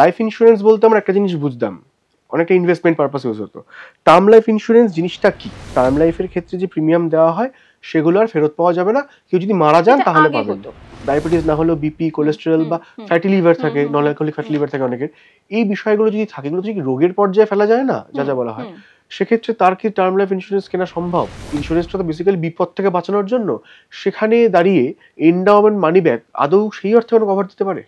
Life insurance বলতে আমরা একটা জিনিস বুঝতাম, অনেকটা ইনভেস্টমেন্ট পারপাস ইউজ হতো। টার্ম লাইফ ইন্স্যুরেন্স জিনিসটা কি? টার্ম লাইফের ক্ষেত্রে যে প্রিমিয়াম দেওয়া হয় সেগুলো আর ফেরত পাওয়া যাবে না। কেউ যদি মারা যান তাহলে পাবেন। ডায়াবেটিস না হলেও বিপি, কোলেস্টেরল বা ফ্যাটি লিভার থাকে, নন অ্যালকোহলিক ফ্যাটি লিভার থাকে অনেকের, এই বিষয়গুলো যদি থাকে, এগুলো যদি রোগের পর্যায়ে ফেলা যায় না, যা যা বলা হয়, সেক্ষেত্রে তার কি টার্ম লাইফ ইন্স্যুরেন্স কেনা সম্ভব? ইন্স্যুরেন্সটা তো বেসিক্যালি বিপদ থেকে বাঁচানোর জন্য। সেখানে দাঁড়িয়ে এন্ডাওমেন্ট মানি ব্যাক আদৌ সেই অর্থে কোনো কভার দিতে পারে?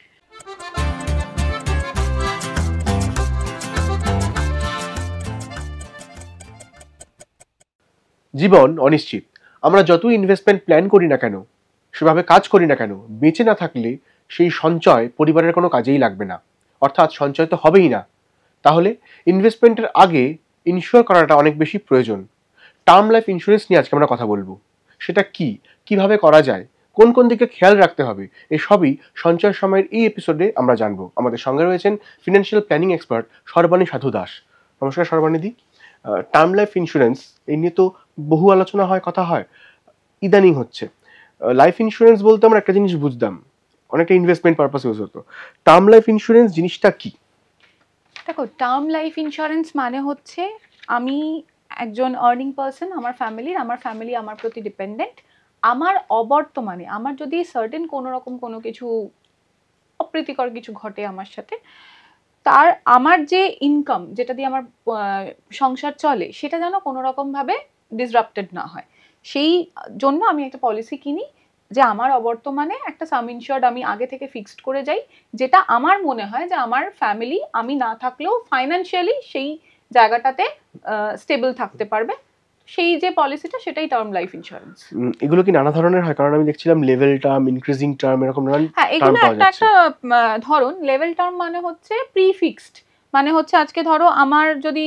জীবন অনিশ্চিত। আমরা যতই ইনভেস্টমেন্ট প্ল্যান করি না কেন, সেভাবে কাজ করি না কেন, বেঁচে না থাকলে সেই সঞ্চয় পরিবারের কোনো কাজেই লাগবে না, অর্থাৎ সঞ্চয় তো হবেই না। তাহলে ইনভেস্টমেন্টের আগে ইনশিওর করাটা অনেক বেশি প্রয়োজন। টার্ম লাইফ ইন্স্যুরেন্স নিয়ে আজকে আমরা কথা বলবো। সেটা কি, কিভাবে করা যায়, কোন কোন দিকে খেয়াল রাখতে হবে, এসবই সঞ্চয় সময়ের এই এপিসোডে আমরা জানবো। আমাদের সঙ্গে রয়েছেন ফিনান্সিয়াল প্ল্যানিং এক্সপার্ট সর্বাণী সাধু দাস। নমস্কার সর্বাণীদি। টার্ম লাইফ ইন্স্যুরেন্স এই নিয়ে তো বহু আলোচনা হয়, কথা হয়, ইদানিং হচ্ছে। লাইফ ইন্স্যুরেন্স বলতে আমরা একটা জিনিস বুঝতাম, অনেকটা ইনভেস্টমেন্ট পারপাস ইউজ হতো। টার্ম লাইফ ইন্স্যুরেন্স জিনিসটা কি? দেখো, টার্ম লাইফ ইন্স্যুরেন্স মানে হচ্ছে আমি একজন আর্নিং পারসন, আমার ফ্যামিলি আমার প্রতি ডিপেন্ডেন্ট। আমার অবর্তমানে আমার যদি সার্টেন কোনো রকম কোনো কিছু অপ্রীতিকর কিছু ঘটে আমার সাথে, তার আমার যে ইনকাম, যেটা দিয়ে আমার সংসার চলে, সেটা যেন কোনো রকমভাবে ডিসরাপ্টেড না হয়। সেই জন্য আমি একটা পলিসি কিনি যে আমার অবর্তমানে একটা সাম ইনশিওর্ড আমি আগে থেকে ফিক্সড করে যাই, যেটা আমার মনে হয় যে আমার ফ্যামিলি আমি না থাকলেও ফাইন্যান্সিয়ালি সেই জায়গাটাতে স্টেবল থাকতে পারবে। সেই যে পলিসিটা, সেটাই টার্ম লাইফ ইন্স্যুরেন্স। এগুলো কি নানা ধরনের হয়? কারণ আমি দেখছিলাম লেভেল টার্ম, ইনক্রিজিং টার্ম, এরকম নানান টার্ম পাওয়া যাচ্ছে। একটা ধরুন, লেভেল টার্ম মানে হচ্ছে প্রি ফিক্সড, মানে হচ্ছে আজকে ধরো আমার যদি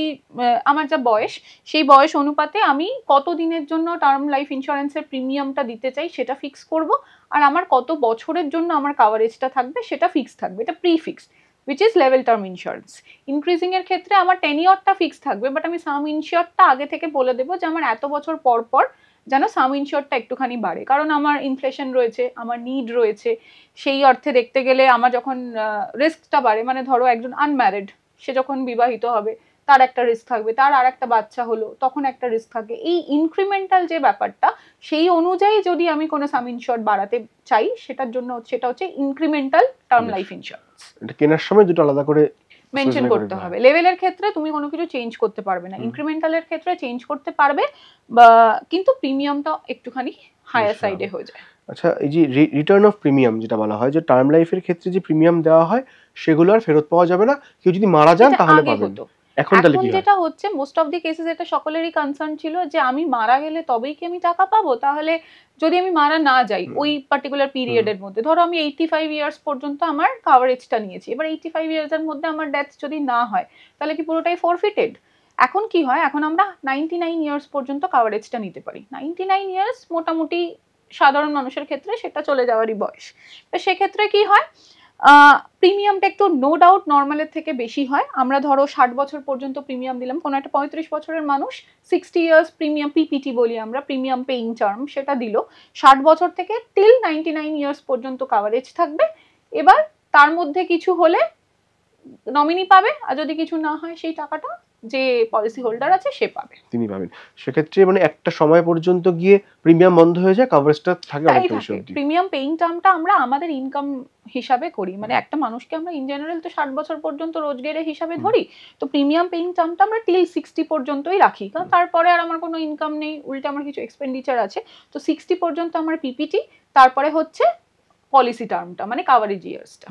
আমার যা বয়স, সেই বয়স অনুপাতে আমি কত দিনের জন্য টার্ম লাইফ ইন্স্যুরেন্সের প্রিমিয়ামটা দিতে চাই সেটা ফিক্স করব, আর আমার কত বছরের জন্য আমার কাভারেজটা থাকবে সেটা ফিক্স থাকবে। এটা pre fixed, which is level term insurance. Increasing এর ক্ষেত্রে আমার টেনিয়রটা ফিক্স থাকবে, বাট আমি সাম ইনশিওরটা আগে থেকে বলে দেবো যে আমার এত বছর পর পর যেন সাম ইনশিওরটা একটুখানি বাড়ে, কারণ আমার ইনফ্লেশন রয়েছে, আমার নিড রয়েছে। সেই অর্থে দেখতে গেলে আমার যখন রিস্কটা বাড়ে, মানে ধরো একজন আনম্যারিড, সে যখন বিবাহিত হবে তার একটা রিস্ক থাকবে, তার আর একটা বাচ্চা হলো তখন একটা রিস্ক থাকে। এই ইনক্রিমেন্টাল যে ব্যাপারটা, সেই অনুযায়ী যদি আমি কোনো সাম ইনশিওর বাড়াতে চাই, সেটার জন্য সেটা হচ্ছে ইনক্রিমেন্টাল টার্ম লাইফ ইন্স্যুরেন্স। এটা কেনার সময় দুটো আলাদা করে মেনশন করতে হবে। লেভেলের ক্ষেত্রে তুমি কোনো কিছু চেঞ্জ করতে পারবে না, ইনক্রিমেন্টালের ক্ষেত্রে চেঞ্জ করতে পারবে, বা কিন্তু প্রিমিয়ামটা একটুখানি হায়ার সাইডে হয়ে যায়। আচ্ছা, এই যে রিটার্ন অফ প্রিমিয়াম যেটা বলা হয়, যে টার্ম লাইফের ক্ষেত্রে যে প্রিমিয়াম দেওয়া হয় সেগুলো আর ফেরত পাওয়া যাবে না, কেউ যদি মারা যান তাহলে পাবেন। এখন যেটা হচ্ছে মোস্ট অফ দি কেসেস, এটা সকলেরই কনসার্ন ছিল যে আমি মারা গেলে তবেই কি আমি টাকা পাবো। তাহলে যদি আমি মারা না যাই ওই পার্টিকুলার পিরিয়ডের মধ্যে, ধরো আমি 85 ইয়ার্স পর্যন্ত আমার কাভারেজটা নিয়েছি, এবার 85 ইয়ার্স এর মধ্যে আমার ডেথ যদি না হয়, তাহলে কি পুরোটাই ফরফিটেড? এখন কি হয়, এখন আমরা 99 ইয়ার্স পর্যন্ত কাভারেজটা নিতে পারি। 99 ইয়ার্স মোটামুটি সাধারণ মানুষের ক্ষেত্রে সেটা চলে যাওয়ারই বয়স। তো সেক্ষেত্রে কি হয়, প্রিমিয়ামটা একটু নো ডাউট নর্মালের থেকে বেশি হয়। আমরা ধরো 60 বছর পর্যন্ত প্রিমিয়াম দিলাম, কোনো একটা 35 বছরের মানুষ 60 ইয়ার্স প্রিমিয়াম, পিপিটি বলি আমরা, প্রিমিয়াম পেইং টার্ম, সেটা দিল। 60 বছর থেকে টিল 99 ইয়ার্স পর্যন্ত কাভারেজ থাকবে। এবার তার মধ্যে কিছু হলে নমিনি পাবে, আর যদি কিছু না হয় সেই টাকাটা যে পলিসি হোল্ডার আছে সে পাবে, তিনি পাবেন। সেক্ষেত্রে মানে একটা সময় পর্যন্ত গিয়ে প্রিমিয়াম বন্ধ হয়ে যায়, কভারেজটা থাকে অনেক বেশি অবধি। প্রিমিয়াম পেইং টার্মটা আমরা আমাদের ইনকাম হিসাবে করি, মানে একটা মানুষকে আমরা ইন জেনারেল তো 60 বছর পর্যন্ত রোজগারের হিসাবে ধরি, তো প্রিমিয়াম পেইং টার্মটা আমরা টিল 60 পর্যন্তই রাখি, কারণ তারপরে আর আমার কোনো ইনকাম নেই, উল্টে আমার কিছু এক্সপেন্ডিচার আছে। তো 60 পর্যন্ত আমার পিপিটি, তারপরে হচ্ছে পলিসি টার্মটা, মানে কাভারেজ ইয়ার্সটা।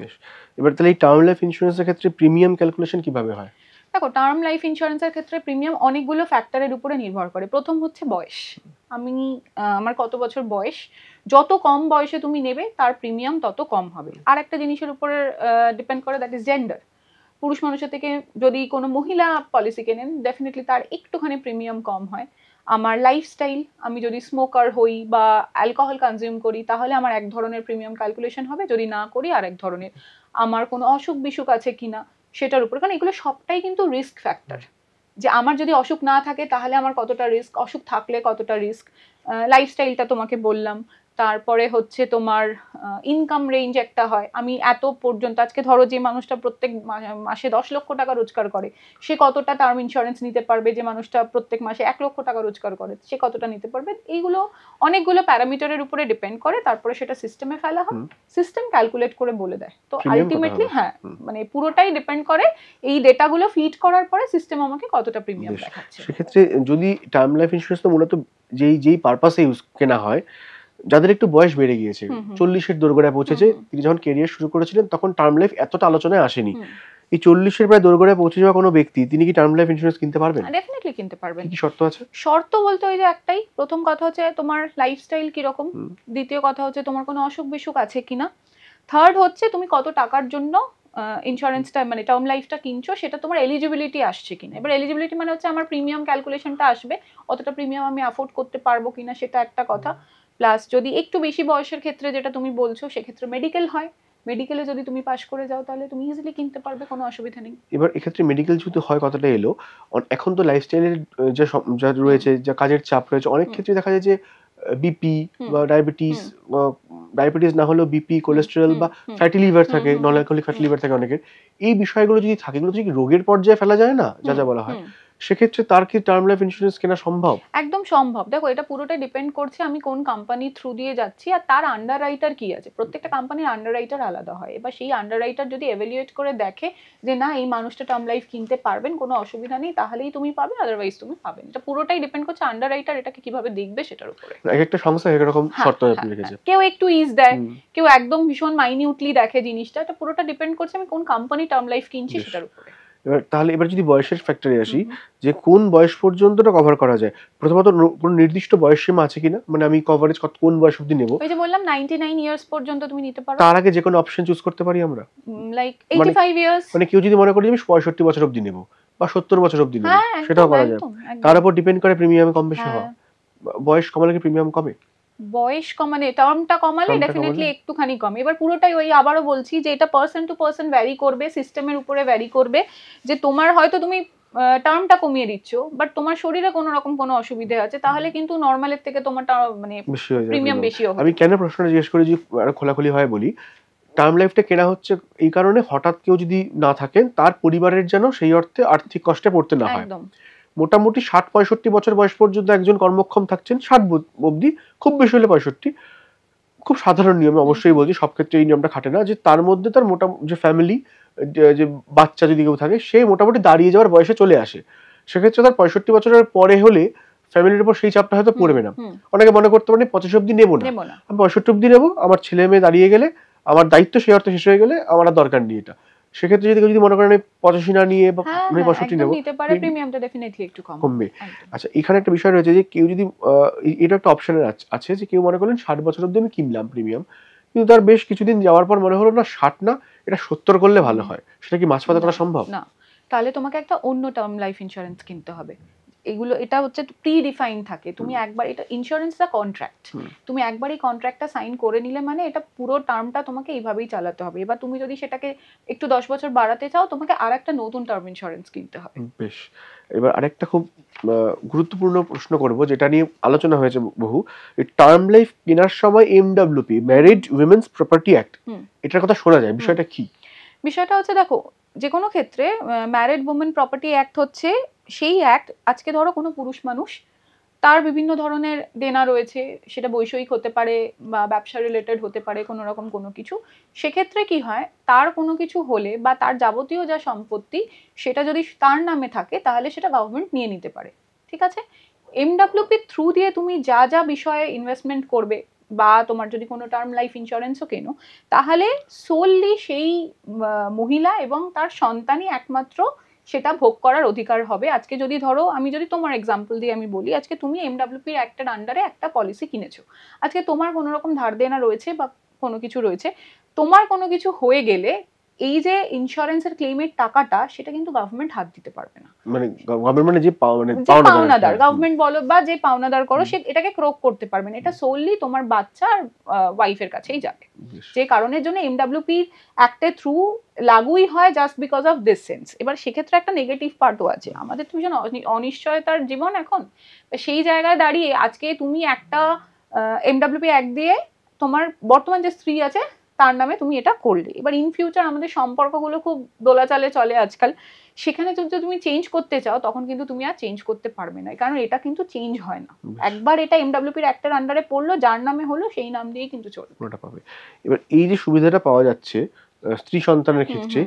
এবার তাহলে এই টার্ম লাইফ ইন্স্যুরেন্সের ক্ষেত্রে প্রিমিয়াম ক্যালকুলেশন কিভাবে হয়? দেখো, টার্ম লাইফ ইন্স্যুরেন্সের ক্ষেত্রে প্রিমিয়াম অনেকগুলো ফ্যাক্টরের উপরে নির্ভর করে। প্রথম হচ্ছে বয়স। আমার কত বছর বয়স, যত কম বয়সে তুমি নেবে তার প্রিমিয়াম তত কম হবে। আর একটা জিনিসের উপরে ডিপেন্ড করে, দ্যাট ইজ জেন্ডার। পুরুষ মানুষের থেকে যদি কোনো মহিলা পলিসি কেনেন, ডেফিনেটলি তার একটুখানি প্রিমিয়াম কম হয়। আমার লাইফস্টাইল, আমি যদি স্মোকার হই বা অ্যালকোহল কনজিউম করি, তাহলে আমার এক ধরনের প্রিমিয়াম ক্যালকুলেশন হবে, যদি না করি আর এক ধরনের। আমার কোনো অসুখ বিসুখ আছে কিনা সেটার উপর, কারণ এগুলো সবটাই কিন্তু রিস্ক ফ্যাক্টর, যে আমার যদি অসুখ না থাকে তাহলে আমার কতটা রিস্ক, অসুখ থাকলে কতটা রিস্ক। লাইফস্টাইলটা তোমাকে বললাম, তারপরে হচ্ছে তোমার ইনকাম রেঞ্জ একটা হয়, আমি এত পর্যন্ত, আজকে ধরো যে মানুষটা প্রত্যেক মাসে 10 লক্ষ টাকা রোজগার করে সে কতটা টার্ম ইন্স্যুরেন্স নিতে পারবে, যে মানুষটা প্রত্যেক মাসে 1 লক্ষ টাকা রোজগার করে সে কতটা নিতে পারবে, এইগুলো অনেকগুলো প্যারামিটারের উপরে ডিপেন্ড করে, তারপরে সেটা সিস্টেমে ফেলা হয়, সিস্টেম ক্যালকুলেট করে বলে দেয়। তো আলটিমেটলি হ্যাঁ মানে পুরোটাই ডিপেন্ড করে এই ডেটাগুলো ফিড করার পরে সিস্টেম আমাকে কতটা প্রিমিয়াম দেখাচ্ছে। সেক্ষেত্রে যদি টার্ম লাইফ ইন্স্যুরেন্স তো মূলত যেই পারপাসে ইউজ কেনা হয়, যাদের একটু বয়স বেড়ে গিয়েছে, 40-এর দোরগোড়ায় পৌঁছেছে, তিনি যখন কেরিয়ার শুরু করেছিলেন তখন টার্ম লাইফ এতটা আলোচনায় আসেনি। এই 40-এর প্রায় দোরগোড়ায় পৌঁছে যাওয়া কোনো ব্যক্তি তিনি কি টার্ম লাইফ ইন্স্যুরেন্স কিনতে পারবেন? ডেফিনেটলি কিনতে পারবেন। কি শর্ত আছে? শর্ত বলতে ওই যে একটাই, প্রথম কথা হচ্ছে তোমার লাইফস্টাইল কিরকম, দ্বিতীয় কথা হচ্ছে তোমার কোনো অসুখ বিসুখ আছে কিনা, থার্ড হচ্ছে তুমি কত টাকার জন্য ইন্স্যুরেন্সটা মানে টার্ম লাইফটা কিনছো সেটা তোমার এলিজিবিলিটি আসছে কিনা। এবার এলিজিবিলিটি মানে হচ্ছে আমার প্রিমিয়াম ক্যালকুলেশনটা আসবে, অতটা প্রিমিয়াম আমি অ্যাফোর্ড করতে পারবো কিনা সেটা একটা কথা, প্লাস যদি একটু বেশি বয়সের ক্ষেত্রে যেটা তুমি বলছো সেক্ষেত্রে মেডিকেল হয়, মেডিকেলে যদি তুমি পাস করে যাও তাহলে তুমি ইজিলি কিনতে পারবে, কোনো অসুবিধা নেই। এবার এক্ষেত্রে মেডিকেল যদি হয় কথাটা এলো, এখন তো লাইফস্টাইলের যা রয়েছে, যা কাজের চাপ রয়েছে, অনেক ক্ষেত্রে দেখা যায় যে বিপি বা ডায়াবেটিস না হলেও বিপি, কোলেস্টেরল বা ফ্যাটি লিভার থাকে, নন অ্যালকোহলিক ফ্যাটি লিভার থাকে অনেকের। এই বিষয়গুলো যদি থাকে, এগুলো যদি রোগের পর্যায়ে ফেলা যায় না, যা বলা হয়, সেক্ষেত্রে তার কি টার্ম লাইফ ইন্স্যুরেন্স কেনা সম্ভব? একদম সম্ভব। দেখো এটা পুরোটাই ডিপেন্ড করছে আমি কোন কোম্পানির থ্রু দিয়ে যাচ্ছি আর তার আন্ডার রাইটার কি আছে। প্রত্যেকটা কোম্পানির আন্ডার রাইটার আলাদা হয়, এবার সেই আন্ডার রাইটার যদি এভ্যালুয়েট করে দেখে যে না এই মানুষটা টার্ম লাইফ কিনতে পারবেন, কোনো অসুবিধা নেই, তাহলেই তুমি পাবে, আদারওয়াইজ তুমি পাবে না। এটা পুরোটাই ডিপেন্ড করছে আন্ডার রাইটার এটাকে কিভাবে দেখবে সেটার উপরে। এক একটা সংস্থা এক রকম শর্ত রেখেছে, কেউ একটু ইজ দেয়, কেউ একদম ভীষণ মাইনিউটলি দেখে জিনিসটা। এটা পুরোটা ডিপেন্ড করছে আমি কোন কোম্পানি টার্ম লাইফ কিনছি সেটার উপরে। এবার যদি বয়সের ফ্যাক্টরে আসি, যে কোন বয়স পর্যন্ত কভার করা যায়, প্রথমত কোন নির্দিষ্ট বয়স সীমা আছে কিনা, মানে আমি কভারেজ কোন বয়স অবধি নেব? ওই যে বললাম 99 ইয়ার্স পর্যন্ত তুমি নিতে পারো। তার আগে যে কোনো অপশন চুজ করতে পারি আমরা, লাইক 85 ইয়ার্স, মানে কেউ যদি মনে করে যে আমি 65 বছর অবধি নেব বা 70 বছর অবধি নেব, সেটাও করা যায়। তার উপর ডিপেন্ড করে প্রিমিয়াম কম বেশি হওয়া। বয়স কমালে কি প্রিমিয়াম কমে? বয়স কমালে, টার্মটা কমালে ডেফিনেটলি একটুখানি কমে। এবার পুরোটাই ওই আবারও বলছি যে এটা পার্সন টু পার্সন ভ্যারি করবে, সিস্টেমের উপরে ভ্যারি করবে, যে তোমার হয়তো তুমি টার্মটা কমিয়ে দিচ্ছ বাট তোমার শরীরে কোনো রকম কোনো অসুবিধা আছে, তাহলে কিন্তু নরমালের থেকে তোমার মানে প্রিমিয়াম বেশি হবে। আমি কেন প্রশ্নটা জিজ্ঞেস করি যে আরো খোলাখুলি হয় বলি, টার্ম লাইফটা কেনা হচ্ছে এই কারণে হঠাৎ কেউ যদি না থাকেন তার পরিবারের যেন সেই অর্থে আর্থিক কষ্টে পড়তে না হয়। মোটামুটি 60-65 বছর বয়স পর্যন্ত একজন কর্মক্ষম থাকছেন, 60 অবধি, খুব বেশি হলে 65, খুব সাধারণ নিয়মে অবশ্যই বলছি, সব ক্ষেত্রে এই নিয়মটা খাটে না, যে তার মধ্যে তার যে ফ্যামিলি, যে বাচ্চা যদি কেউ থাকে, সে মোটামুটি দাঁড়িয়ে যাওয়ার বয়সে চলে আসে, সেক্ষেত্রে তার 65 বছরের পরে হলে ফ্যামিলির উপর সেই চাপটা হয়তো পড়বে না। অনেকে মনে করতে পারেন 85 অবধি নেবো না, আমি 65 অবধি নেবো, আমার ছেলে মেয়ে দাঁড়িয়ে গেলে, আমার দায়িত্ব সেই অর্থে শেষ হয়ে গেলে আমার আর দরকার নেই এটা। সেক্ষেত্রে যদি মনে করেন 85 না নিয়ে বা 65 নেবো, প্রিমিয়ামটা ডেফিনেটলি একটু কমবে। আচ্ছা, এখানে একটা বিষয় রয়েছে যে কেউ যদি এটা একটা অপশনের আছে যে কেউ মনে করলেন 60 বছর অবধি আমি কিনলাম প্রিমিয়াম, কিন্তু তার বেশ কিছুদিন যাওয়ার পর মনে হলো না 60 না, এটা 70 করলে ভালো হয়, সেটা কি মাঝপথে করা সম্ভব? না, তাহলে তোমাকে একটা অন্য টার্ম লাইফ ইন্স্যুরেন্স কিনতে হবে। এগুলো এটা হচ্ছে প্রি ডিফাইন থাকে, তুমি একবার, এটা ইন্স্যুরেন্স দা কন্ট্রাক্ট, তুমি একবার এই কন্ট্রাক্টটা সাইন করে নিলে মানে এটা পুরো টার্মটা তোমাকে এইভাবেই চালাতে হবে। এবার তুমি যদি সেটাকে একটু 10 বছর বাড়াতে চাও তোমাকে আরেকটা নতুন টার্ম ইন্স্যুরেন্স কিনতে হবে। বেশ, এবার আরেকটা খুব গুরুত্বপূর্ণ প্রশ্ন করব, যেটা নিয়ে আলোচনা হয়েছে বহু, এই টার্ম লাইফ কেনার সময় এমডব্লিউপি, ম্যারিড উইমেন্স প্রপার্টি অ্যাক্ট, এটার কথা শোনা যায়, বিষয়টা কি? বিষয়টা হচ্ছে দেখো, যে কোনো ক্ষেত্রে ম্যারিড উইমেন প্রপার্টি অ্যাক্ট হচ্ছে সেই অ্যাক্ট, আজকে ধরো কোনো পুরুষ মানুষ, তার বিভিন্ন ধরনের দেনা রয়েছে, সেটা বৈষয়িক হতে পারে বা ব্যবসা রিলেটেড হতে পারে, কোনো রকম কোনো কিছু, সেক্ষেত্রে কি হয়, তার কোনো কিছু হলে বা তার যাবতীয় যা সম্পত্তি সেটা যদি তার নামে থাকে তাহলে সেটা গভর্নমেন্ট নিয়ে নিতে পারে। ঠিক আছে, এমডব্লিউপির থ্রু দিয়ে তুমি যা যা বিষয়ে ইনভেস্টমেন্ট করবে বা তোমার যদি কোনো টার্ম লাইফ ইন্স্যুরেন্সও কেনো, তাহলে সোললি সেই মহিলা এবং তার সন্তানই একমাত্র সেটা ভোগ করার অধিকার হবে। আজকে যদি ধরো, আমি যদি তোমার এক্সাম্পল দিয়ে আমি বলি, আজকে তুমি এমডব্লিউপির অ্যাক্টের আন্ডারে একটা পলিসি কিনেছো, আজকে তোমার কোনো রকম ধার দেনা রয়েছে বা কোনো কিছু রয়েছে, তোমার কোনো কিছু হয়ে গেলে এই যে ইন্স্যুরেন্সের ক্লেমের টাকাটা সেটা কিন্তু গভর্নমেন্ট হাত দিতে পারবে না। মানে গভর্নমেন্ট মানে যে পাওনাদার, গভর্নমেন্ট বলো বা যে পাওনাদার করো, সে এটাকে ক্রোক করতে পারবে না। এটা সোললি তোমার বাচ্চা আর ওয়াইফের কাছেই যাবে, যে কারণের জন্য এমডব্লিউপি অ্যাক্টের থ্রু লাগুই হয় just because of this sense. এবার সেক্ষেত্রে একটা নেগেটিভ পার্টও আছে, আমাদের তো ভীষণ অনিশ্চয়তার জীবন এখন, সেই জায়গায় দাঁড়িয়ে আজকে তুমি একটা এমডব্লিউপি অ্যাক্ট দিয়ে তোমার বর্তমান যে স্ত্রী আছে তার নামে তুমি এটা করলে। এবার ইন ফিউচার আমাদের সম্পর্কগুলো খুব দোলাচালে চলে আজকাল, সেখানে যদি তুমি চেঞ্জ করতে চাও তখন কিন্তু তুমি আর চেঞ্জ করতে পারবে না, কারণ এটা কিন্তু চেঞ্জ হয় না। একবার এটা এমডব্লিউপির অ্যাক্টের আন্ডারে পড়লো, যার নামে হলো সেই নাম দিয়েই কিন্তু চলবে। ওটা পাবে। এবার এই যে সুবিধাটা পাওয়া যাচ্ছে স্ত্রী সন্তানের ক্ষেত্রে,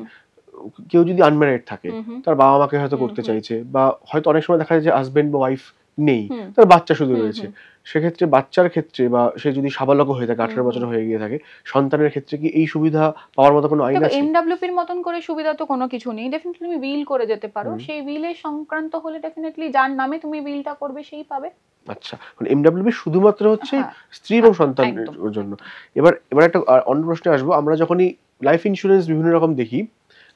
কেউ যদি আনম্যারিড থাকে, তার বাবা মাকে হয়তো করতে চাইছে, বা হয়তো অনেক সময় দেখা যায় যে হাজবেন্ড বা ওয়াইফ নেই, তার বাচ্চা শুধু রয়েছে, সেক্ষেত্রে বাচ্চার ক্ষেত্রে বা সে যদি সাবালক হয়ে থাকে, 18 বছর হয়ে গিয়ে থাকে, সন্তানের ক্ষেত্রে কি এই সুবিধা পাওয়ার মতো কোনো আইন আছে? এমডব্লিউপির মতন করে সুবিধা তো কোনো কিছু নেই। ডেফিনেটলি তুমি উইল করে যেতে পারো, সেই উইলের সংক্রান্ত হলে ডেফিনেটলি যার নামে তুমি উইলটা করবে সেই পাবে। আচ্ছা, মানে এমডব্লিউপি শুধুমাত্র হচ্ছে স্ত্রী এবং সন্তানের জন্য। এবার একটা অন্য প্রশ্নে আসবো। আমরা যখনই লাইফ ইন্স্যুরেন্স বিভিন্ন রকম দেখি,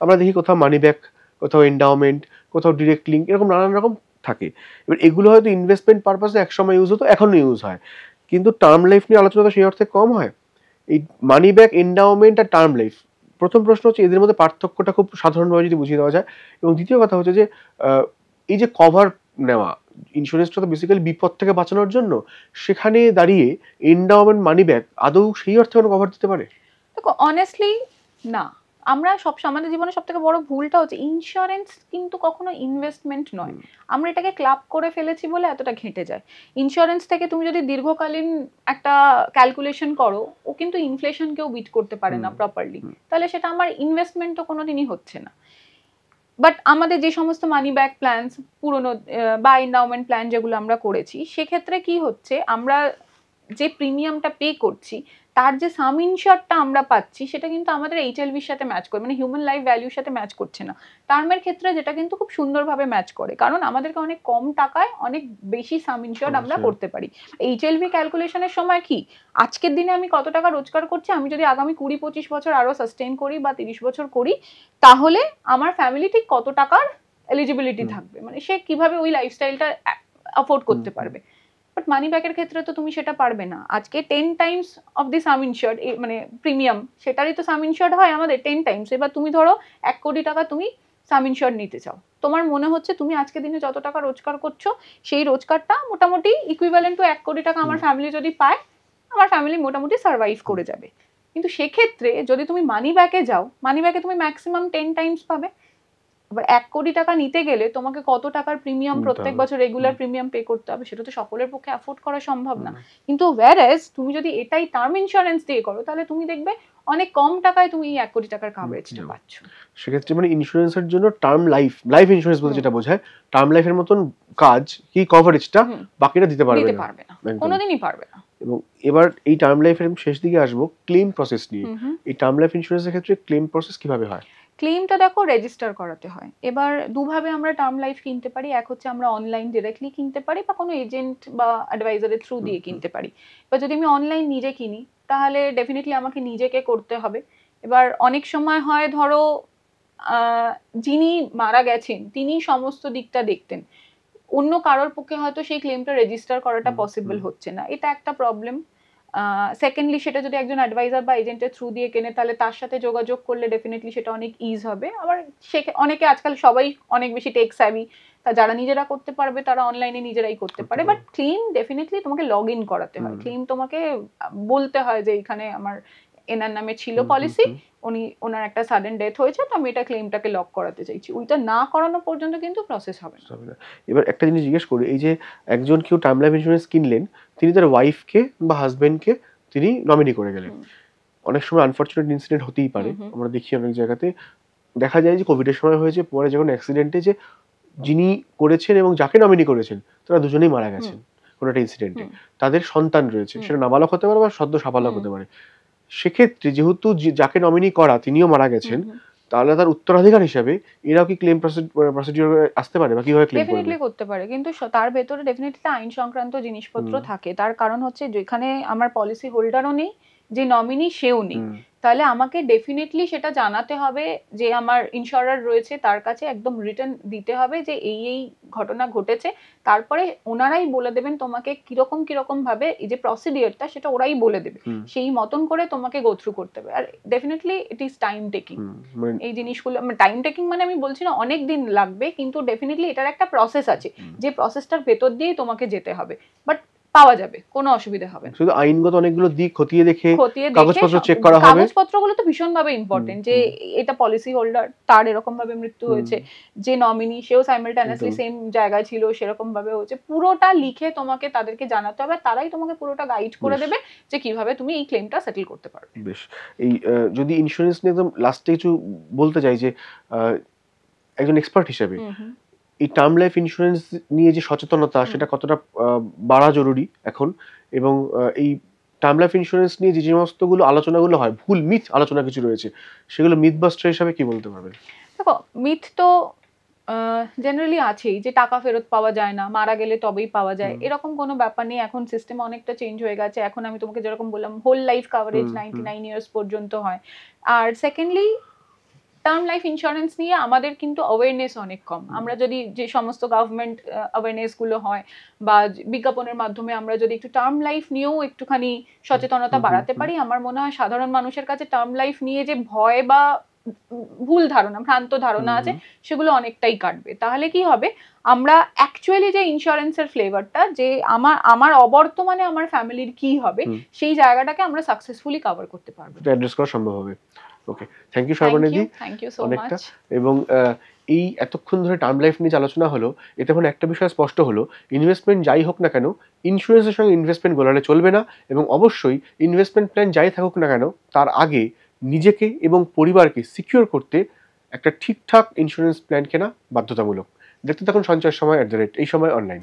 আমরা দেখি কোথাও মানি ব্যাক, কোথাও এন্ডাওমেন্ট, কোথাও ডিরেক্ট লিঙ্ক, এরকম নানান রকম থাকে। এবার এগুলো হয়তো ইনভেস্টমেন্ট পারপাসে একসময় ইউজ হতো, এখনো ইউজ হয়, কিন্তু টার্ম লাইফ নিয়ে আলোচনা তো সেই অর্থে কম হয়। এই মানি ব্যাক, এন্ডাওমেন্ট আর টার্ম লাইফ, প্রথম প্রশ্ন হচ্ছে এদের মধ্যে পার্থক্যটা খুব সাধারণভাবে যদি বুঝিয়ে দেওয়া যায়। এবং দ্বিতীয় কথা হচ্ছে যে এই যে কভার নেওয়া, ইন্স্যুরেন্সটা তো বেসিক্যালি বিপদ থেকে বাঁচানোর জন্য, সেখানে দাঁড়িয়ে এন্ডাওমেন্ট, মানি ব্যাক আদৌ সেই অর্থে কোনো কভার দিতে পারে? দেখো অনেস্টলি না। আমরা আমাদের জীবনে সব থেকে বড় ভুলটা হচ্ছে ইন্স্যুরেন্স কিন্তু কখনো ইনভেস্টমেন্ট নয়। আমরা এটাকে ক্লাব করে ফেলেছি বলে এতটা ঘেঁটে যায়। ইন্স্যুরেন্স থেকে তুমি যদি দীর্ঘকালীন একটা ক্যালকুলেশন করো, ও কিন্তু ইনফ্লেশনকেও বিট করতে পারে না প্রপারলি, তাহলে সেটা আমার ইনভেস্টমেন্ট তো কোনোদিনই হচ্ছে না। বাট আমাদের যে সমস্ত মানি ব্যাক প্ল্যানস পুরনো বা এন্ডাওমেন্ট প্ল্যান যেগুলো আমরা করেছি, সেক্ষেত্রে কি হচ্ছে, আমরা যে প্রিমিয়ামটা পে করছি তার যে সাম ইনশিওরটা আমরা পাচ্ছি সেটা কিন্তু আমাদের এইচএলভির সাথে ম্যাচ করে, মানে হিউম্যান লাইফ ভ্যালুর সাথে ম্যাচ করছে না। টার্মের ক্ষেত্রে যেটা কিন্তু খুব সুন্দরভাবে ম্যাচ করে, কারণ আমাদেরকে অনেক কম টাকায় অনেক বেশি সাম ইনশিওর আমরা করতে পারি। এইচএলভি ক্যালকুলেশনের সময় কি, আজকের দিনে আমি কত টাকা রোজগার করছি, আমি যদি আগামী 20-25 বছর আরো সাস্টেইন করি বা 30 বছর করি, তাহলে আমার ফ্যামিলি ঠিক কত টাকার এলিজিবিলিটি থাকবে, মানে সে কিভাবে ওই লাইফস্টাইলটা অ্যাফোর্ড করতে পারবে। বাট মানি ব্যাকের ক্ষেত্রে তো তুমি সেটা পারবে না। আজকে 10 টাইমস অফ দি সাম ইনশিওর্ড, মানে প্রিমিয়াম, সেটারই তো সাম ইনশিওর্ড হয় আমাদের 10 টাইমস। এবার তুমি ধরো 1 কোটি টাকা তুমি সাম ইনশিওর্ড নিতে চাও, তোমার মনে হচ্ছে তুমি আজকে দিনে যত টাকা রোজগার করছো সেই রোজগারটা মোটামুটি ইকুইভ্যালেন্ট টু 1 কোটি টাকা আমার ফ্যামিলি যদি পায়, আমার ফ্যামিলি মোটামুটি সার্ভাইভ করে যাবে। কিন্তু সেক্ষেত্রে যদি তুমি মানি ব্যাকে যাও, মানি ব্যাকে তুমি ম্যাক্সিমাম 10 টাইমস পাবে। এবার 1 কোটি টাকা নিতে গেলে তোমাকে কত টাকার প্রিমিয়াম প্রত্যেক বছর রেগুলার প্রিমিয়াম পে করতে হবে, সেটা তো সকলের পক্ষে অ্যাফোর্ড করা সম্ভব না। কিন্তু ওয়্যারএজ তুমি যদি এটাই টার্ম ইন্স্যুরেন্স দিয়ে করো, তাহলে তুমি দেখবে অনেক কম টাকায় তুমি 1 কোটি টাকার কভারেজটা পাচ্ছ। সেক্ষেত্রে মানে ইন্স্যুরেন্সের জন্য টার্ম লাইফ ইন্স্যুরেন্স বলতে যেটা বোঝায়, টার্ম লাইফের মতন কাজ কি কভারেজটা বাকিটা দিতে পারবে না, কোনোদিনই পারবে না। এবং এবার এই টার্ম লাইফের শেষ দিকে আসবো ক্লেম প্রসেস নিয়ে। এই টার্ম লাইফ ইন্স্যুরেন্সের ক্ষেত্রে ক্লেম প্রসেস কিভাবে হয়? ক্লেমটা দেখো রেজিস্টার করাতে হয়। এবার দুভাবে আমরা টার্ম লাইফ কিনতে পারি, এক হচ্ছে আমরা অনলাইন ডিরেক্টলি কিনতে পারি বা কোনো এজেন্ট বা অ্যাডভাইজারের থ্রু দিয়ে কিনতে পারি। এবার যদি আমি অনলাইন নিজে কিনি তাহলে ডেফিনেটলি আমাকে নিজেকে করতে হবে। এবার অনেক সময় হয় ধরো যিনি মারা গেছেন তিনি সমস্ত দিকটা দেখতেন, অন্য কারোর পক্ষে হয়তো সেই ক্লেমটা রেজিস্টার করাটা পসিবল হচ্ছে না, এটা একটা প্রবলেম। সেকেন্ডলি সেটা যদি একজন অ্যাডভাইজার বা এজেন্টের থ্রু দিয়ে কেনে তাহলে তার সাথে যোগাযোগ করলে ডেফিনেটলি সেটা অনেক ইজ হবে। আবার অনেকে আজকাল সবাই অনেক বেশি টেক স্যাভি, তা যারা নিজেরা করতে পারবে তারা অনলাইনে নিজেরাই করতে পারে। বাট ক্লেম ডেফিনেটলি তোমাকে লগ ইন করাতে হয়, ক্লেম তোমাকে বলতে হয় যে এখানে আমার এনার নামে ছিল পলিসি, ওনার একটা সাডেন ডেথ হয়েছে, তো আমি এটা ক্লেমটাকে লক করাতে চাইছি। ওইটা না করানো পর্যন্ত কিন্তু প্রসেস হবে না। এবার একটা জিনিস জিজ্ঞেস করি, এই যে একজন কেউ টার্ম লাইফ ইন্স্যুরেন্স কিনলেন, তিনি তার ওয়াইফকে বা হাজবেন্ডকে তিনি নমিনি করে গেলেন, অনেক সময় আনফরচুনেট ইনসিডেন্ট হতেই পারে, আমরা দেখি অনেক জায়গাতে দেখা যায় যে কোভিডের সময় হয়েছে, পরে যখন অ্যাক্সিডেন্টে যে যিনি করেছেন এবং যাকে নমিনি করেছেন তারা দুজনেই মারা গেছেন কোনো একটা ইনসিডেন্টে, তাদের সন্তান রয়েছে, সেটা নাবালক হতে পারে বা সদ্য সাবালক হতে পারে। সেক্ষেত্রে যেহেতু যাকে নমিনি করা তিনিও মারা গেছেন, তাহলে তার উত্তরাধিকার হিসাবে এরাও কি ক্লেম প্রসিডিউরে আসতে পারে বা কিভাবে ক্লেম করবে? ডেফিনেটলি করতে পারে, কিন্তু তার ভেতরে ডেফিনেটলি আইন সংক্রান্ত জিনিসপত্র থাকে। তার কারণ হচ্ছে যেখানে আমার পলিসি হোল্ডারও নেই, যে নমিনি সেও নেই, তাহলে আমাকে ডেফিনেটলি সেটা জানাতে হবে যে আমার ইনশোরার রয়েছে তার কাছে একদম রিটার্ন দিতে হবে যে এই এই ঘটনা ঘটেছে। তারপরে ওনারাই বলে দেবেন তোমাকে কিরকম কিরকম ভাবে এই যে প্রসিডিওরটা সেটা ওরাই বলে দেবে, সেই মতন করে তোমাকে গো থ্রু করতে হবে। আর definitely it is time taking এই জিনিসগুলো। টাইম টেকিং মানে আমি বলছি না অনেক দিন লাগবে, কিন্তু ডেফিনেটলি এটার একটা প্রসেস আছে যে প্রসেসটার ভেতর দিয়েই তোমাকে যেতে হবে। বাট পাওয়া যাবে, কোনো অসুবিধা হবে না। শুধু আইনগত অনেকগুলো দিক খতিয়ে দেখে খতিয়ে দেখে কাগজপত্র চেক করা হবে। কাগজপত্রগুলো তো ভীষণভাবে ইম্পর্টেন্ট, যে এটা পলিসি হোল্ডার, তার এরকম ভাবে মৃত্যু হয়েছে, যে নমিনি সেও সাইমালটেনিয়াসলি সেম জায়গায় ছিল, সেরকম ভাবে হয়েছে, পুরোটা লিখে তোমাকে তাদেরকে জানাতে হবে, তারাই তোমাকে পুরোটা গাইড করে দেবে যে কিভাবে তুমি এই ক্লেমটা সেটেল করতে পারবে। বেশ, এই যদি ইন্স্যুরেন্স নিয়ে একদম লাস্টে কিছু বলতে চাই, যে একজন এক্সপার্ট হিসেবে এই টার্ম লাইফ ইন্স্যুরেন্স নিয়ে যে সচেতনতা সেটা কতটা বাড়া জরুরি এখন, এবং এই টার্ম লাইফ ইন্স্যুরেন্স নিয়ে যে সমস্তগুলো আলোচনাগুলো হয়, ভুল মিথ আলোচনা কিছু রয়েছে, সেগুলো মিথ বাস্টার হিসাবে কি বলতে পারবেন? দেখো, মিথ তো জেনারেলি আছেই, যে টাকা ফেরত পাওয়া যায় না, মারা গেলে তবেই পাওয়া যায়, এরকম কোনো ব্যাপার নেই। এখন সিস্টেম অনেকটা চেঞ্জ হয়ে গেছে, এখন আমি তোমাকে যেরকম বললাম হোল লাইফ কাভারেজ 99 ইয়ার্স পর্যন্ত হয়। আর সেকেন্ডলি, টার্ম লাইফ ইন্স্যুরেন্স নিয়ে আমাদের কিন্তু অ্যাওয়ারনেস অনেক কম। আমরা যদি যে সমস্ত গভর্নমেন্ট অ্যাওয়ারনেস গুলো হয় বা বিজ্ঞাপনের মাধ্যমে আমরা যদি একটু টার্ম লাইফ নিয়েও একটুখানি সচেতনতা বাড়াতে পারি, আমার মনে হয় সাধারণ মানুষের কাছে টার্ম লাইফ নিয়ে যে ভয় বা ভুল ধারণা, ভ্রান্ত ধারণা আছে, সেগুলো অনেকটাই কাটবে। তাহলে কি হবে, আমরা অ্যাকচুয়ালি যে ইন্স্যুরেন্সের ফ্লেভারটা, যে আমার অবর্তমানে আমার ফ্যামিলির কি হবে, সেই জায়গাটাকে আমরা সাকসেসফুলি কভার করতে পারবো, অ্যাড্রেস করা সম্ভব হবে। ওকে, থ্যাংক ইউ সর্বাণীদি, থ্যাংক ইউ সো অনেকটা। মাচ। এবং এই এতক্ষণ ধরে টার্ম লাইফ নিয়ে আলোচনা হলো, এতে এখন একটা বিষয় স্পষ্ট হলো, ইনভেস্টমেন্ট যাই হোক না কেন, ইন্স্যুরেন্সের সঙ্গে ইনভেস্টমেন্ট গোলালে চলবে না, এবং অবশ্যই ইনভেস্টমেন্ট প্ল্যান যাই থাকুক না কেন, তার আগে নিজেকে এবং পরিবারকে সিকিউর করতে একটা ঠিকঠাক ইন্স্যুরেন্স প্ল্যান কেনা বাধ্যতামূলক। দেখতে থাকুন সঞ্চয়ের সময় @ এই সময় অনলাইন।